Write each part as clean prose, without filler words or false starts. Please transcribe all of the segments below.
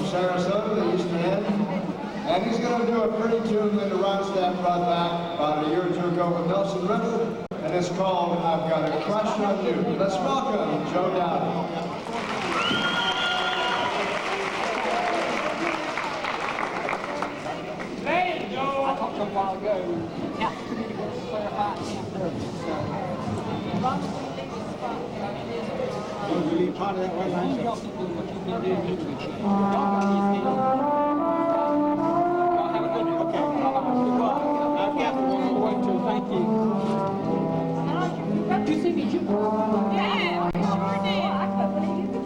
Sarasota, the Eastern End. And he's going to do a pretty tune that Ronstadt brought back about a year or two ago with Nelson Riddle. And it's called I've Got a Crush on You. Let's welcome Joe Dowdy. A while ago, after we go to clarify You leave part of that way, man. y'all can do what you've been doing. Have a good one. Okay. I've got the one more way too. Thank you. Did you see me? Yeah, I sure did. I couldn't believe it.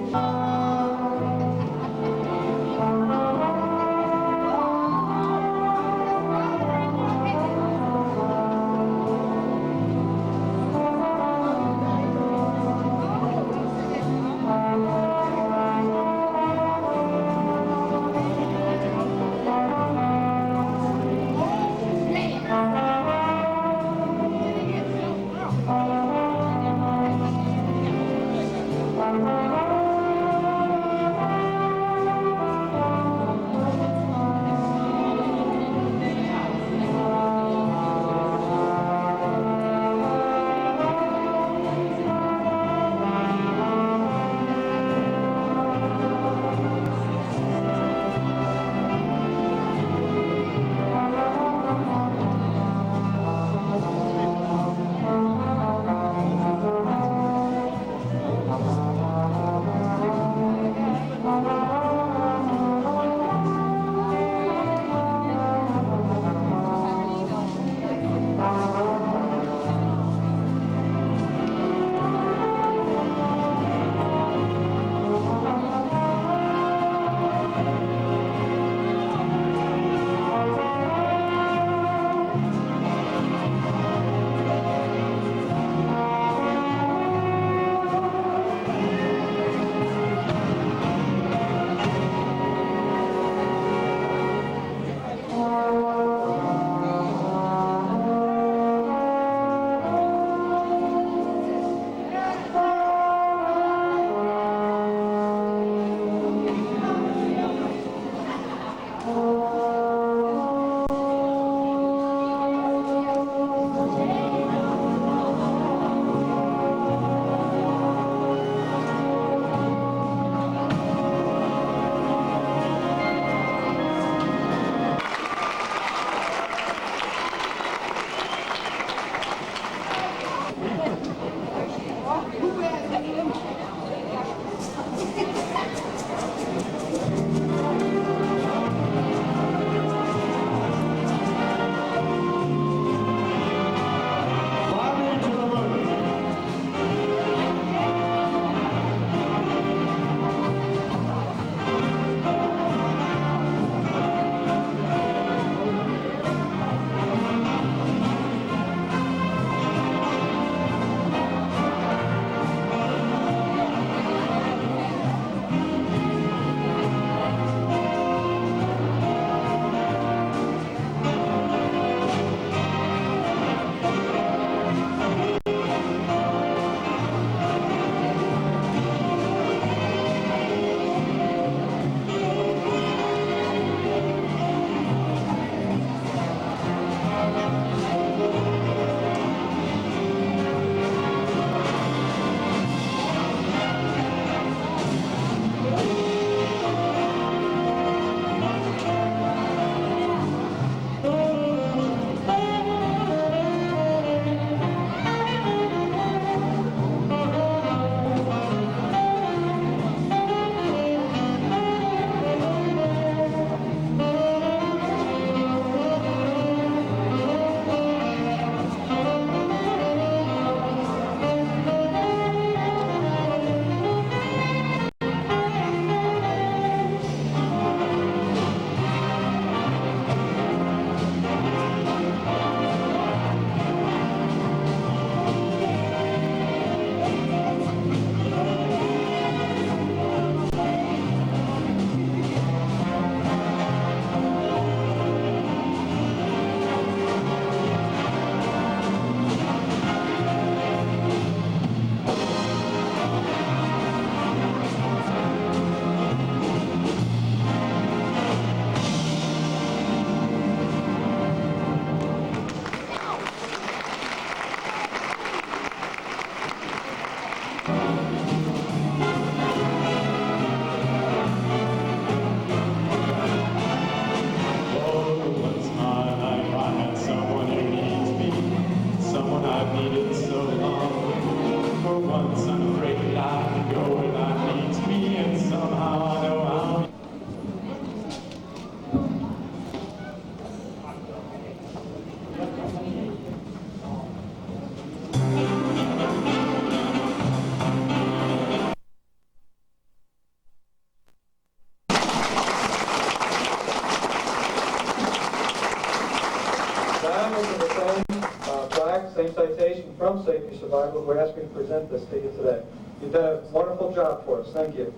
drum safety survivor, we're asking to present this to you today. You did a wonderful job for us. Thank you.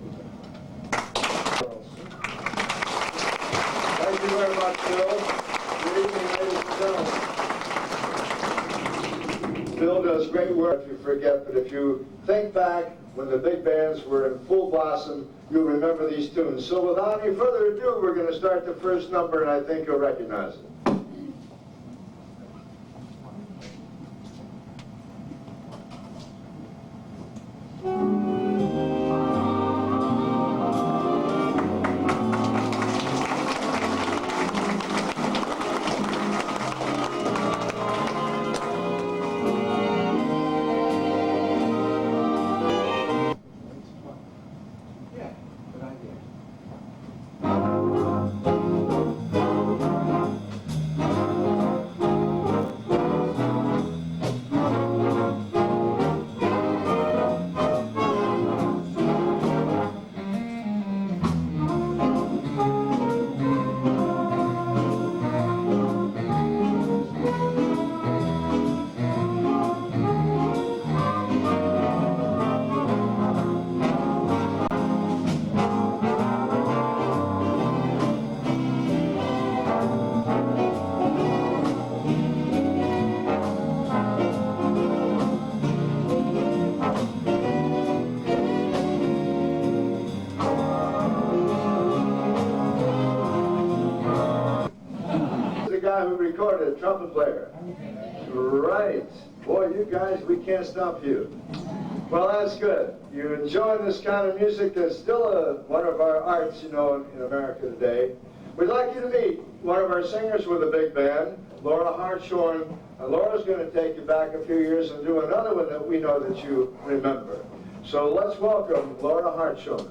Thank you very much, Bill. Good evening, ladies and gentlemen. Bill does great work if you forget, but if you think back when the big bands were in full blossom, you'll remember these tunes. So without any further ado, we're going to start the first number, and I think you'll recognize it. Who recorded, trumpet player. Right. Boy, you guys, we can't stop you. Well, that's good. You enjoy this kind of music that's still one of our arts, you know, in America today. We'd like you to meet one of our singers with a big band, Laura Hartshorn. Laura's going to take you back a few years and do another one that we know that you remember. So let's welcome Laura Hartshorn.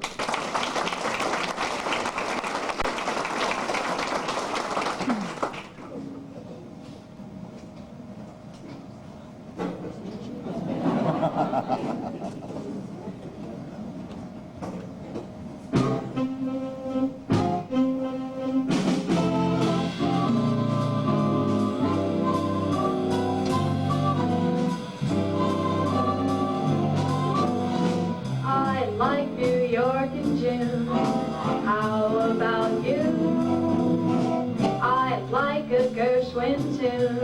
I like New York in June. How about you? I like a Gershwin tune.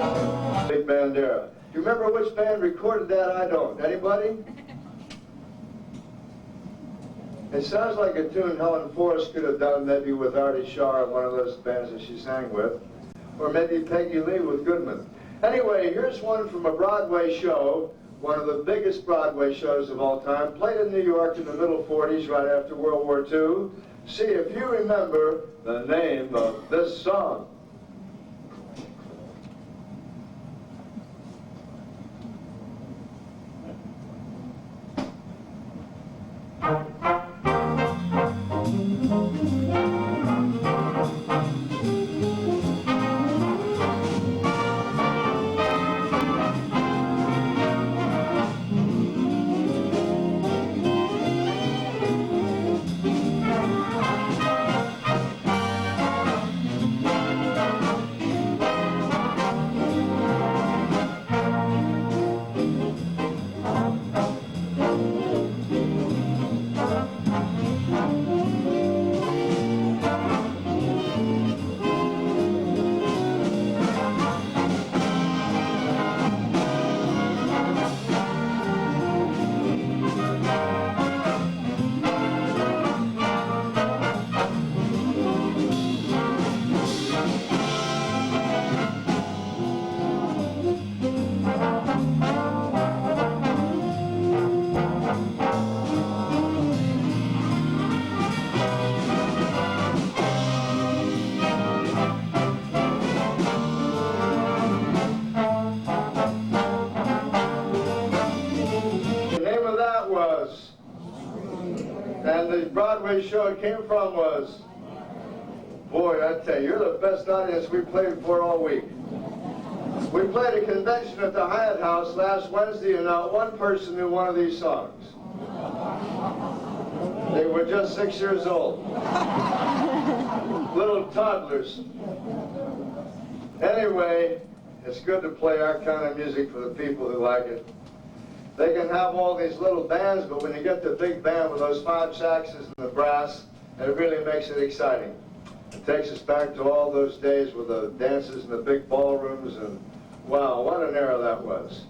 Big Bandera. Do you remember which band recorded that? I don't. Anybody? It sounds like a tune Helen Forrest could have done maybe with Artie Shaw, one of those bands that she sang with, or maybe Peggy Lee with Goodman. Anyway, here's one from a Broadway show, one of the biggest Broadway shows of all time, played in New York in the middle 40s right after World War II. See if you remember the name of this song. And the Broadway show it came from was, boy, I tell you, you're the best audience we played for all week. We played a convention at the Hyatt House last Wednesday, and not one person knew one of these songs. They were just 6 years old. Little toddlers. Anyway, it's good to play our kind of music for the people who like it. They can have all these little bands, but when you get the big band with those 5 saxes and the brass, it really makes it exciting. It takes us back to all those days with the dances in the big ballrooms, and wow, what an era that was.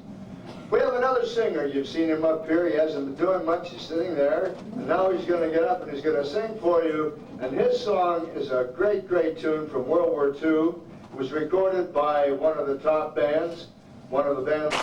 We have another singer. You've seen him up here. He hasn't been doing much. He's sitting there, and now he's going to get up and he's going to sing for you. And his song is a great, great tune from World War II. It was recorded by one of the top bands, one of the bands.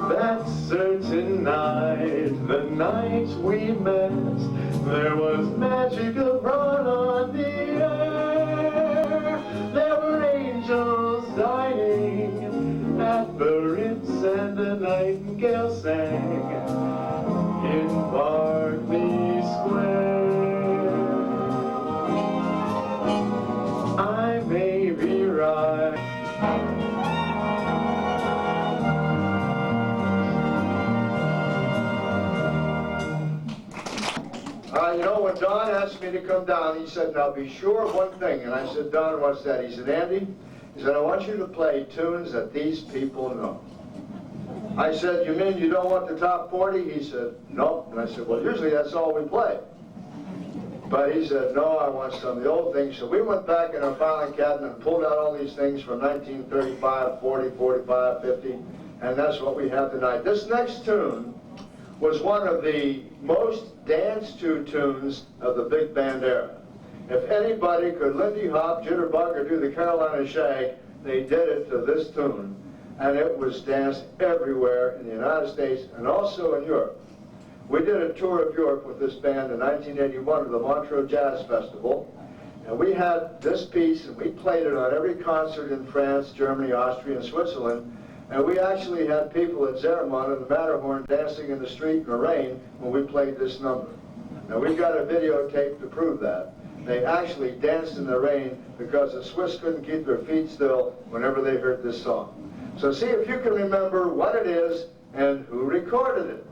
That certain night, the night we met, there was magic abroad on the air. There were angels dining at the Ritz, and a nightingale sang in Berkeley Square. I may be right. You know, when Don asked me to come down, he said, now be sure of one thing. And I said, Don, what's that? He said, Andy, he said, I want you to play tunes that these people know. I said, you mean you don't want the top 40? He said, no. And I said, well, usually that's all we play. But he said, no, I want some of the old things. So we went back in our filing cabinet and pulled out all these things from 1935, 40, 45, 50, and that's what we have tonight. This next tune was one of the most danced to tunes of the big band era. If anybody could Lindy Hop, Jitterbug, or do the Carolina Shag, they did it to this tune. And it was danced everywhere in the United States and also in Europe. We did a tour of Europe with this band in 1981 at the Montreux Jazz Festival. And we had this piece, and we played it on every concert in France, Germany, Austria, and Switzerland. And we actually had people at Zermatt and the Matterhorn dancing in the street in the rain when we played this number. Now, we've got a videotape to prove that. They actually danced in the rain because the Swiss couldn't keep their feet still whenever they heard this song. So see if you can remember what it is and who recorded it.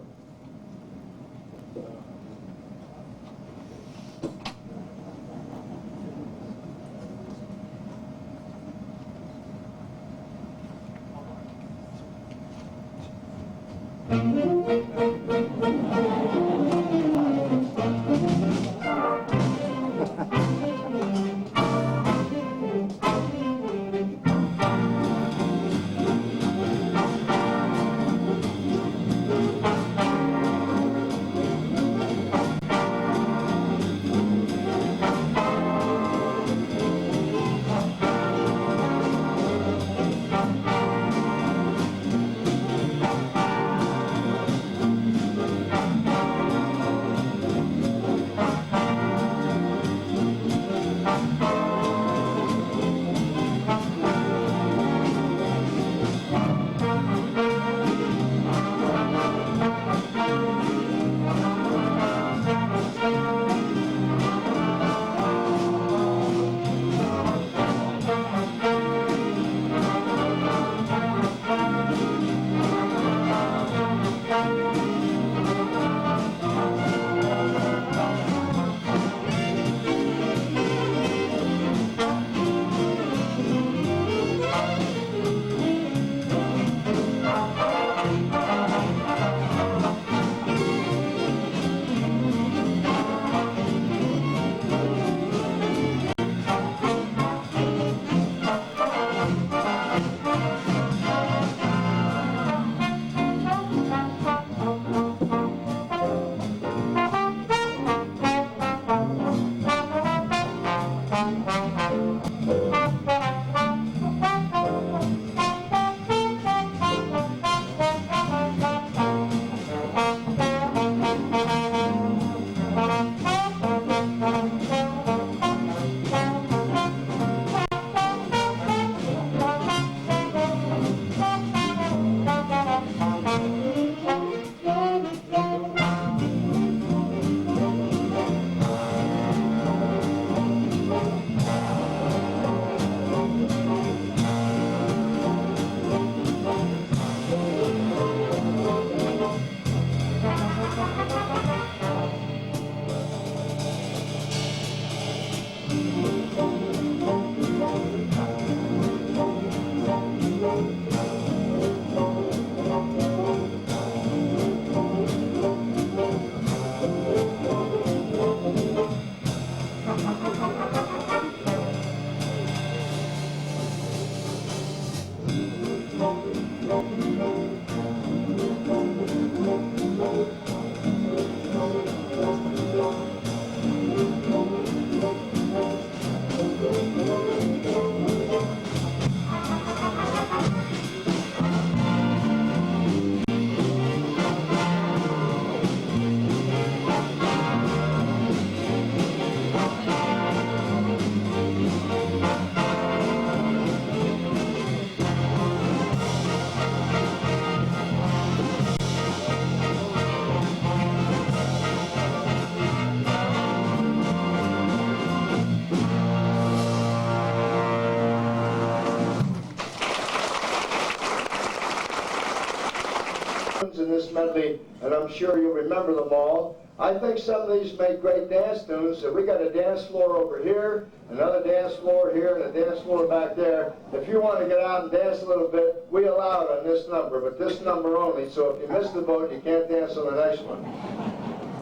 medley, and I'm sure you'll remember them all. I think some of these make great dance tunes, so we got a dance floor over here, another dance floor here, and a dance floor back there. If you want to get out and dance a little bit, we allow it on this number, but this number only, so if you miss the boat, you can't dance on the next one.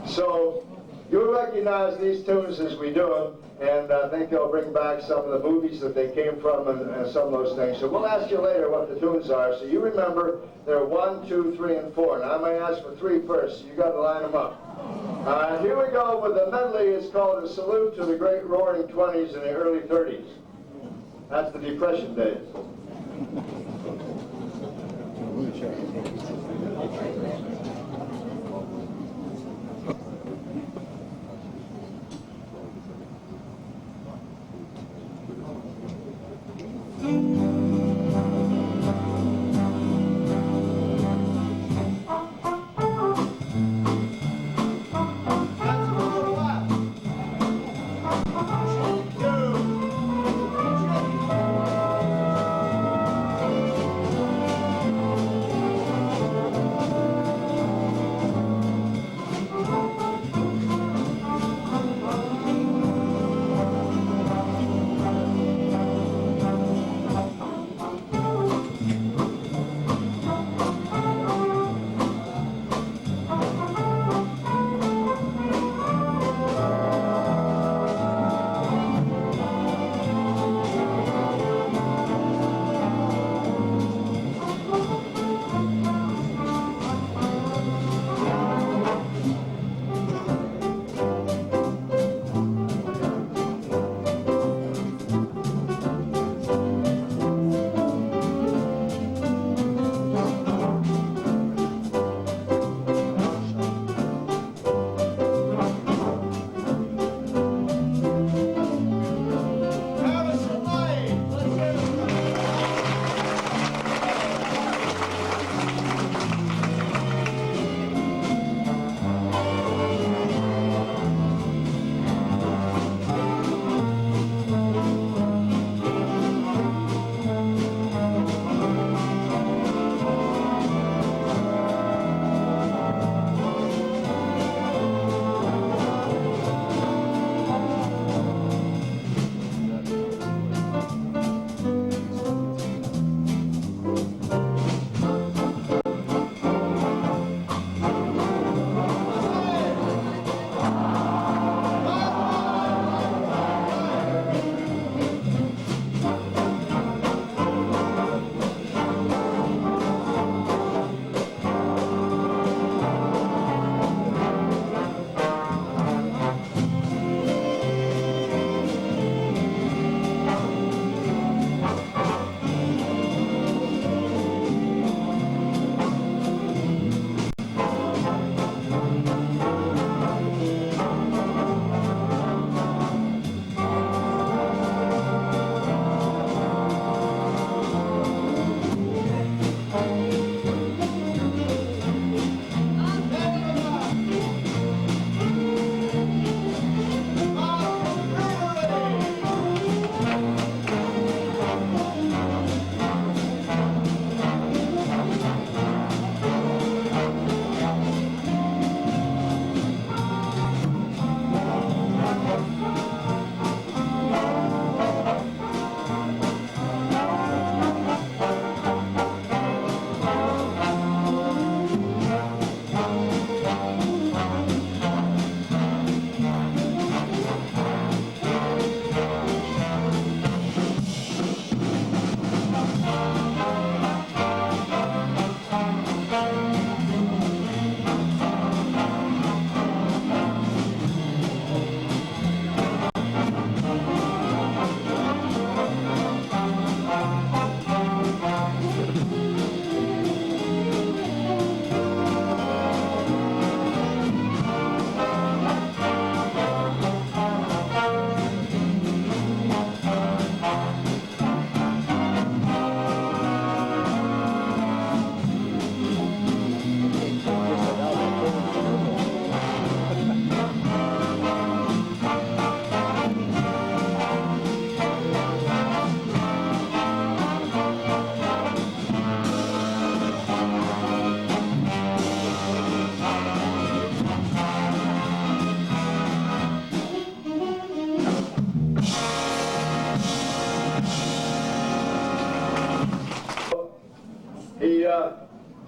So you'll recognize these tunes as we do them, and I think they'll bring back some of the movies that they came from and some of those things. So we'll ask you later what the tunes are, so you remember they're 1, 2, 3, and 4. Now I may ask for 3 first, so you got to line them up. Here we go with the medley. It's called A Salute to the Great Roaring 20s and the Early 30s. That's the Depression days.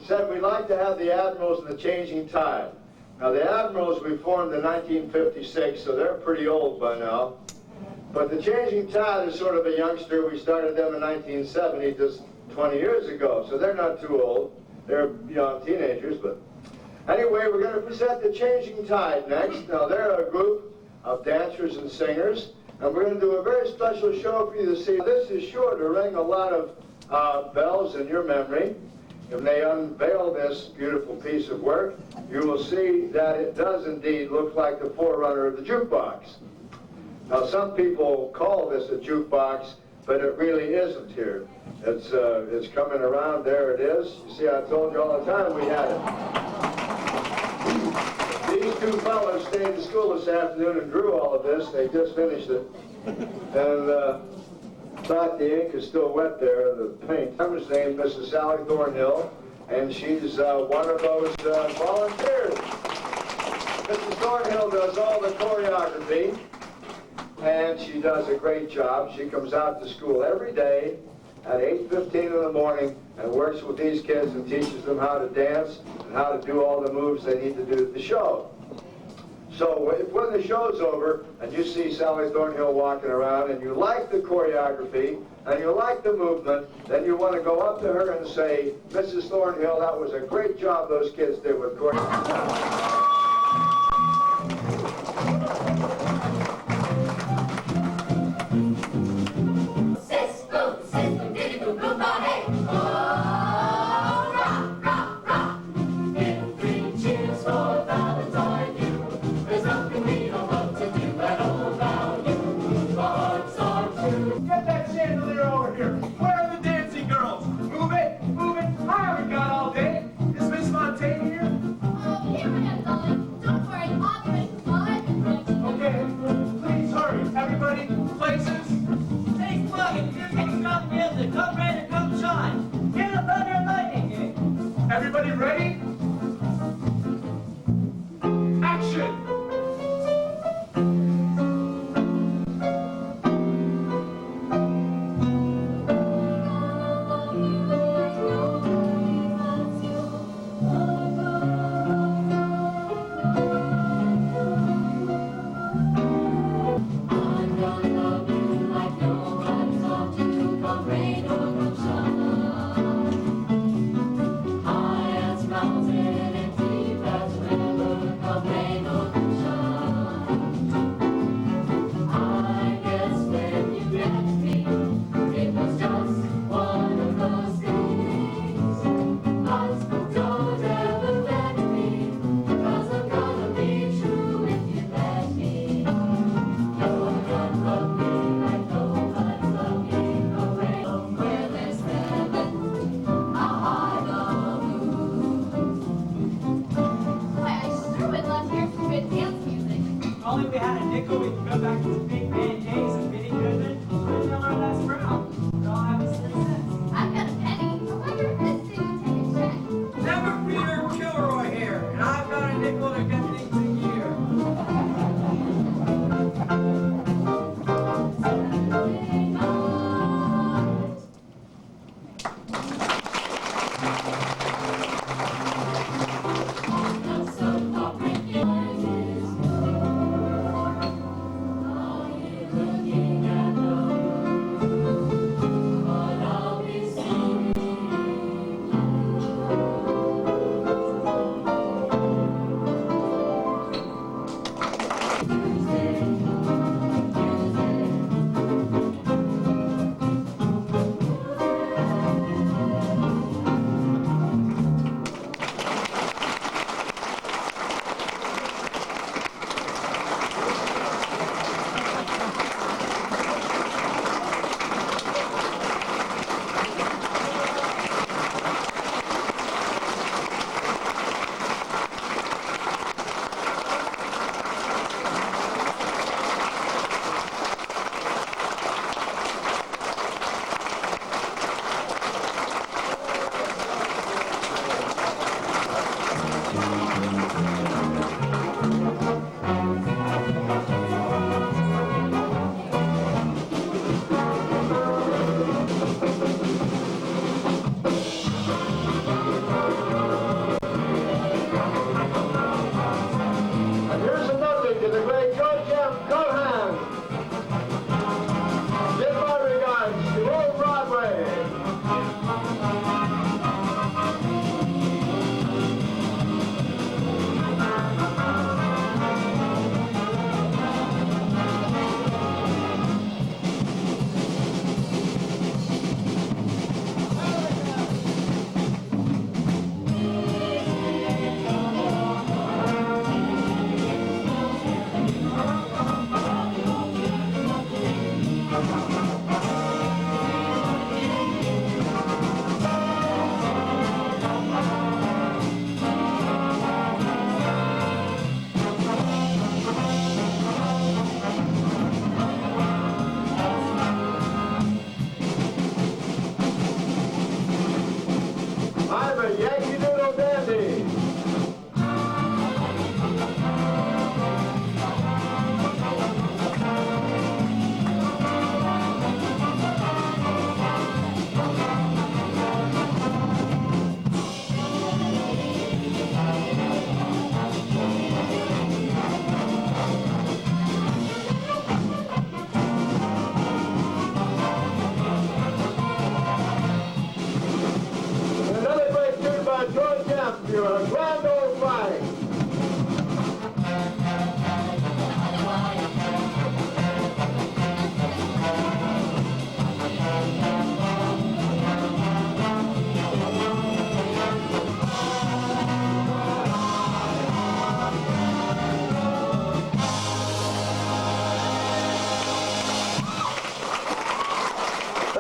said we'd like to have the Admirals and the Changing Tide. Now the Admirals we formed in 1956, so they're pretty old by now. But the Changing Tide is sort of a youngster. We started them in 1970, just 20 years ago, so they're not too old. They're young teenagers, but anyway, we're going to present the Changing Tide next. Now they're a group of dancers and singers, and we're going to do a very special show for you to see. This is sure to ring a lot of bells in your memory. When they unveil this beautiful piece of work, you will see that it does indeed look like the forerunner of the jukebox. Now some people call this a jukebox, but it really isn't here. It's coming around. There it is. You see, I told you all the time we had it. These two fellows stayed in school this afternoon and drew all of this. They just finished it. And thought the ink is still wet there, the paint. Her name's named Mrs. Sally Thornhill, and she's one of those volunteers. Mrs. Thornhill does all the choreography, and she does a great job. She comes out to school every day at 8:15 in the morning and works with these kids and teaches them how to dance and how to do all the moves they need to do at the show. So when the show's over and you see Sally Thornhill walking around and you like the choreography and you like the movement, then you want to go up to her and say, Mrs. Thornhill, that was a great job those kids did with choreography. Get that chandelier over here. Where are the dancing girls? Move it, move it. I haven't got all day. Is Miss Fontaine here? Oh, here I am, darling.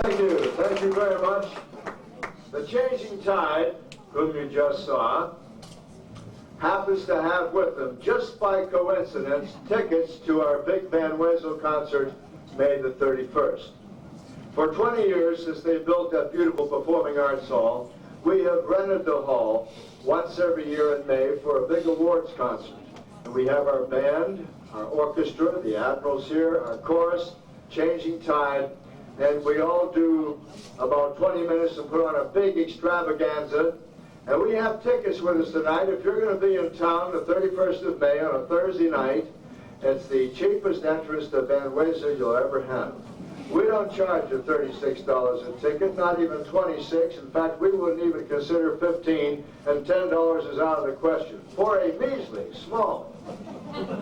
Thank you. Thank you very much. The Changing Tide, whom you just saw, happens to have with them, just by coincidence, tickets to our big Van Wezel concert, May the 31st. For 20 years, since they built that beautiful performing arts hall, we have rented the hall once every year in May for a big awards concert. And we have our band, our orchestra, the Admirals here, our chorus, Changing Tide, and we all do about 20 minutes and put on a big extravaganza. And we have tickets with us tonight. If you're going to be in town the 31st of May on a Thursday night, it's the cheapest entrance to Van Wezel you'll ever have. We don't charge you $36 a ticket, not even $26. In fact, we wouldn't even consider $15, and $10 is out of the question. For a measly, small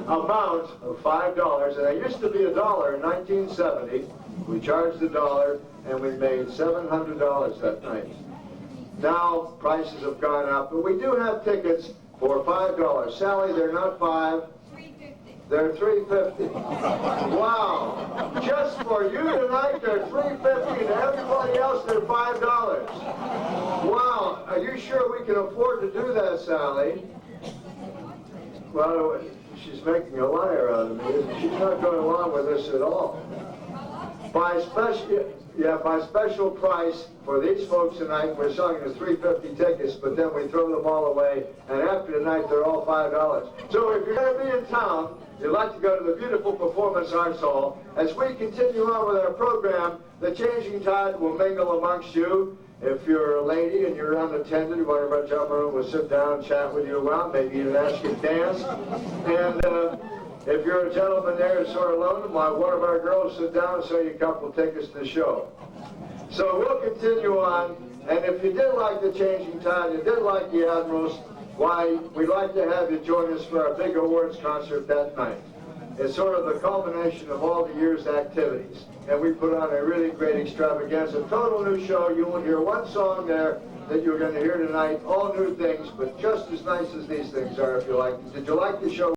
amount of $5, and it used to be $1 in 1970, we charged $1, and we made $700 that night. Now, prices have gone up, but we do have tickets for $5. Sally, they're not $5. They're $3.50. Wow! Just for you tonight, they're $3.50, and everybody else, they're $5. Wow! Are you sure we can afford to do that, Sally? Well, she's making a liar out of me, isn't she? She's not going along with this at all. By special price for these folks tonight, we're selling the $3.50 tickets, but then we throw them all away, and after tonight, they're all $5. So if you're going to be in town, you'd like to go to the beautiful Performance Arts Hall. As we continue on with our program, the Changing Tide will mingle amongst you. If you're a lady and you're unattended, one of our gentlemen will sit down and chat with you a while, maybe even ask you to dance. And if you're a gentleman there who's sort of lonely, one of our girls sit down and sell you a couple of tickets to the show. So we'll continue on, and if you did like the Changing Tide, you did like the Admirals, why, we'd like to have you join us for our big awards concert that night. It's sort of the culmination of all the year's activities, and we put on a really great extravaganza, total new show. You will hear one song there that you're going to hear tonight, all new things, but just as nice as these things are if you like. Did you like the show?